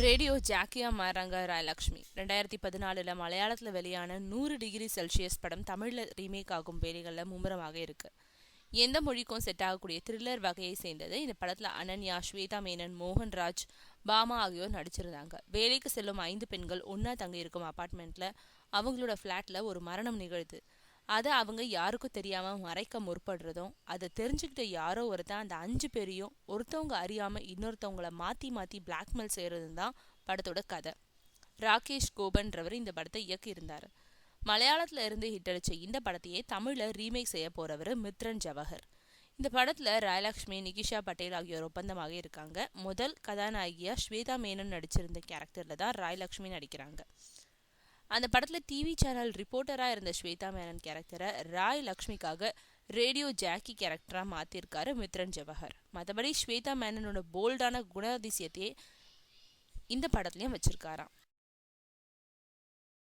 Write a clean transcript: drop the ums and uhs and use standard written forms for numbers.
Radio ஜாக்கியா மாறாங்க Rayalakshmi 2014 மலையாளத்தில் வெளியான 100 degree Celsius படம் தமிழில் ரீமேக் ஆகும் வேலைகளில் மும்முரமாக இருக்கு. எந்த மொழிக்கும் செட் ஆகக்கூடிய த்ரில்லர் வகையை சேர்ந்தது. இந்த படத்தில் அனன்யா, ஸ்வேதா மேனன், மோகன்ராஜ், பாமா ஆகியோர் நடிச்சிருந்தாங்க. வேலைக்கு செல்லும் 5 பெண்கள் ஒன்னா தங்கி இருக்கும் அபார்ட்மெண்ட்ல அவங்களோட ஃபிளாட்ல ஒரு மரணம் நிகழுது. அதை அவங்க யாருக்கும் தெரியாம மறைக்க முற்படுறதும், அதை தெரிஞ்சுக்கிட்ட யாரோ ஒருத்தன் அந்த 5 பேரையும் ஒருத்தவங்க அறியாம இன்னொருத்தவங்கள மாத்தி மாத்தி பிளாக்மெயில் செய்யறதும் தான் படத்தோட கதை. ராகேஷ் கோபன்றவர் இந்த படத்தை இயக்கி இருந்தாரு. மலையாளத்துல இருந்து ஹிட் அடிச்ச இந்த படத்தையே தமிழ்ல ரீமேக் செய்ய போறவர் மித்ரன் ஜவஹர். இந்த படத்துல ராயலக்ஷ்மி, நிகிஷா பட்டேல் ஆகியோர் ஒப்பந்தமாக இருக்காங்க. முதல் கதாநாயகியா ஸ்வேதா மேனன் நடிச்சிருந்த கேரக்டர்ல தான் ராயலக்ஷ்மி நடிக்கிறாங்க. அந்த படத்தில் டிவி சேனல் ரிப்போர்ட்டராக இருந்த ஸ்வேதா மேனன் கேரக்டரை ராய் லக்ஷ்மிக்காக ரேடியோ ஜாக்கி கேரக்டராக மாற்றிருக்காரு மித்ரன் ஜவஹர். மற்றபடி ஸ்வேதா மேனனோட போல்டான குணாதிசயத்தையே இந்த படத்துலையும் வச்சிருக்காராம்.